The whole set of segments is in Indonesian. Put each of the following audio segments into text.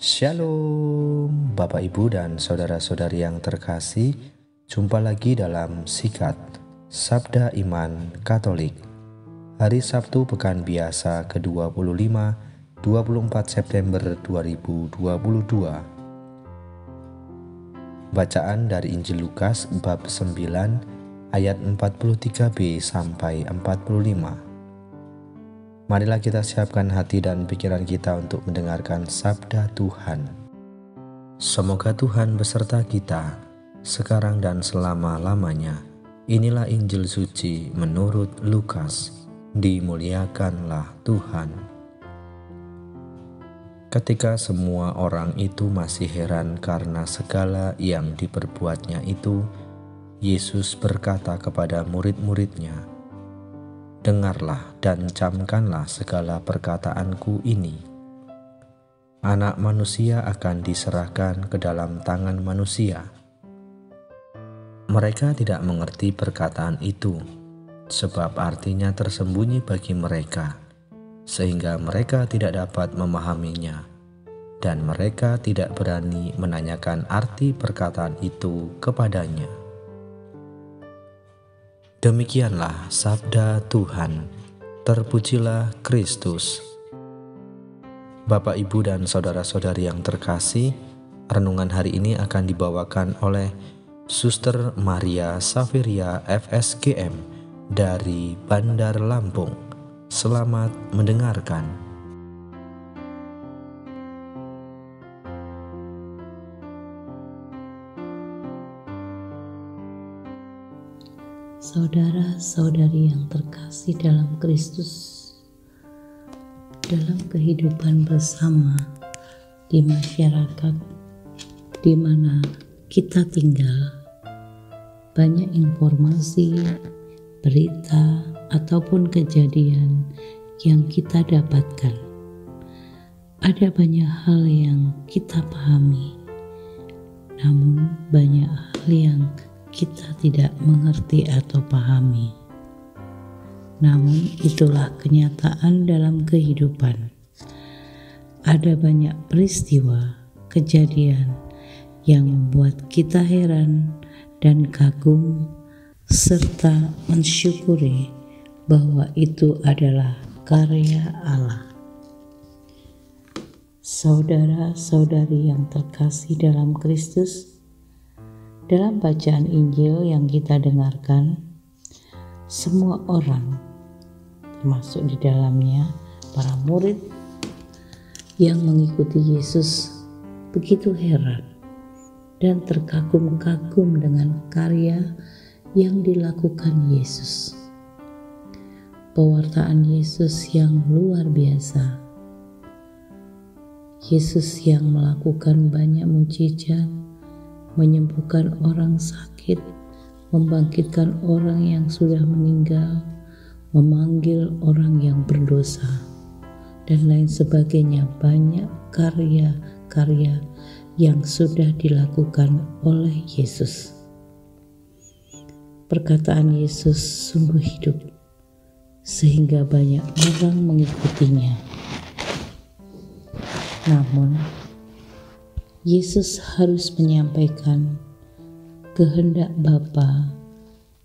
Shalom, Bapak Ibu dan saudara-saudari yang terkasih. Jumpa lagi dalam Sikat Sabda Iman Katolik. Hari Sabtu Pekan Biasa ke-25, 24 September 2022. Bacaan dari Injil Lukas bab 9 ayat 43b sampai 45. Marilah kita siapkan hati dan pikiran kita untuk mendengarkan sabda Tuhan. Semoga Tuhan beserta kita, sekarang dan selama-lamanya. Inilah Injil suci menurut Lukas. Dimuliakanlah Tuhan. Ketika semua orang itu masih heran karena segala yang diperbuatnya itu, Yesus berkata kepada murid-muridnya, "Dengarlah dan camkanlah segala perkataanku ini. Anak manusia akan diserahkan ke dalam tangan manusia." Mereka tidak mengerti perkataan itu, sebab artinya tersembunyi bagi mereka, sehingga mereka tidak dapat memahaminya, dan mereka tidak berani menanyakan arti perkataan itu kepadanya. Demikianlah sabda Tuhan. Terpujilah Kristus. Bapak, Ibu, dan saudara-saudari yang terkasih, renungan hari ini akan dibawakan oleh Suster Maria Safiria FSGM dari Bandar Lampung. Selamat mendengarkan. Saudara-saudari yang terkasih dalam Kristus, dalam kehidupan bersama di masyarakat di mana kita tinggal, banyak informasi, berita, ataupun kejadian yang kita dapatkan. Ada banyak hal yang kita pahami, namun banyak hal yang kita tidak mengerti atau pahami. Namun itulah kenyataan dalam kehidupan. Ada banyak peristiwa, kejadian yang membuat kita heran dan kagum, serta mensyukuri bahwa itu adalah karya Allah. Saudara-saudari yang terkasih dalam Kristus, dalam bacaan Injil yang kita dengarkan, semua orang, termasuk di dalamnya para murid yang mengikuti Yesus, begitu heran dan terkagum-kagum dengan karya yang dilakukan Yesus. Pewartaan Yesus yang luar biasa. Yesus yang melakukan banyak mukjizat, menyembuhkan orang sakit, membangkitkan orang yang sudah meninggal, memanggil orang yang berdosa, dan lain sebagainya. Banyak karya-karya yang sudah dilakukan oleh Yesus. Perkataan Yesus sungguh hidup, sehingga banyak orang mengikutinya. Namun, Yesus harus menyampaikan kehendak Bapa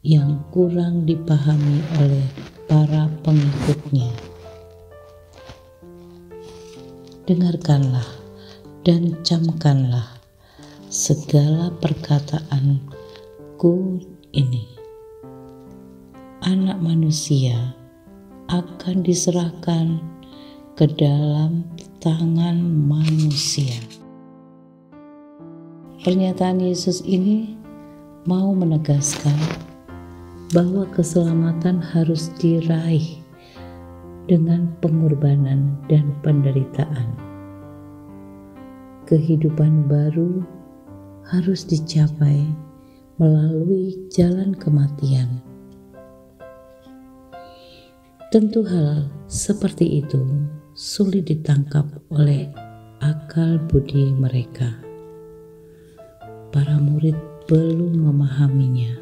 yang kurang dipahami oleh para pengikutnya. Dengarkanlah dan camkanlah segala perkataanku ini. Anak manusia akan diserahkan ke dalam tangan manusia. Pernyataan Yesus ini mau menegaskan bahwa keselamatan harus diraih dengan pengorbanan dan penderitaan. Kehidupan baru harus dicapai melalui jalan kematian. Tentu hal seperti itu sulit ditangkap oleh akal budi mereka. Para murid belum memahaminya.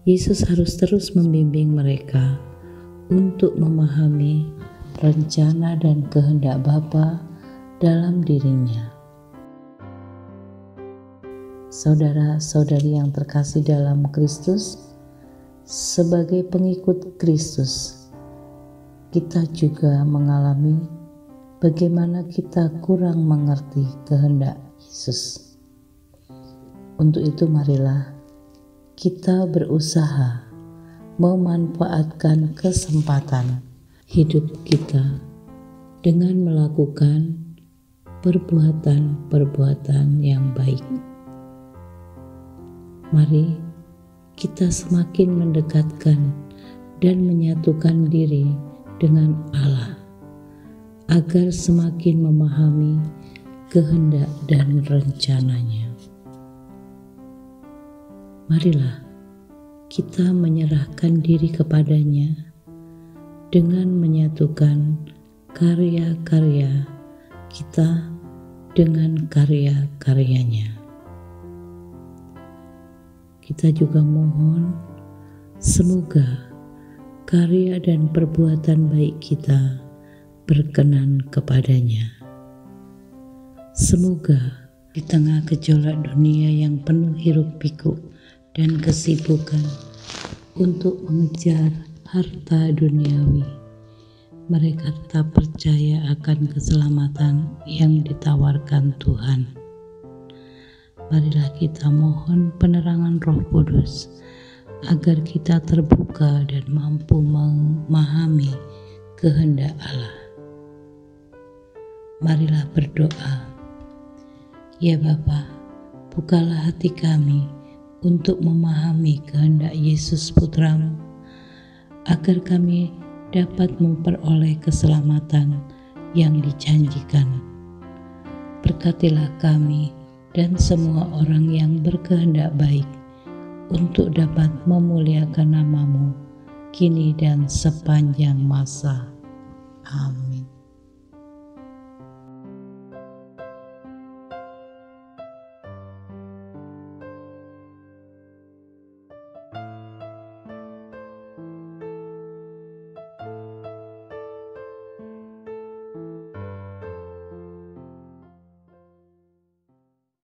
Yesus harus terus membimbing mereka untuk memahami rencana dan kehendak Bapa dalam dirinya. Saudara-saudari yang terkasih dalam Kristus, sebagai pengikut Kristus, kita juga mengalami bagaimana kita kurang mengerti kehendak Yesus. Untuk itu marilah kita berusaha memanfaatkan kesempatan hidup kita dengan melakukan perbuatan-perbuatan yang baik. Mari kita semakin mendekatkan dan menyatukan diri dengan Allah agar semakin memahami kehendak dan rencananya. Marilah kita menyerahkan diri kepadanya dengan menyatukan karya-karya kita dengan karya-karyanya. Kita juga mohon semoga karya dan perbuatan baik kita berkenan kepadanya. Semoga di tengah gejolak dunia yang penuh hiruk-pikuk dan kesibukan untuk mengejar harta duniawi, mereka tetap percaya akan keselamatan yang ditawarkan Tuhan. Marilah kita mohon penerangan Roh Kudus agar kita terbuka dan mampu memahami kehendak Allah. Marilah berdoa. Ya Bapa, bukalah hati kami untuk memahami kehendak Yesus Putra-Mu, agar kami dapat memperoleh keselamatan yang dijanjikan. Berkatilah kami dan semua orang yang berkehendak baik untuk dapat memuliakan nama-Mu kini dan sepanjang masa. Amin.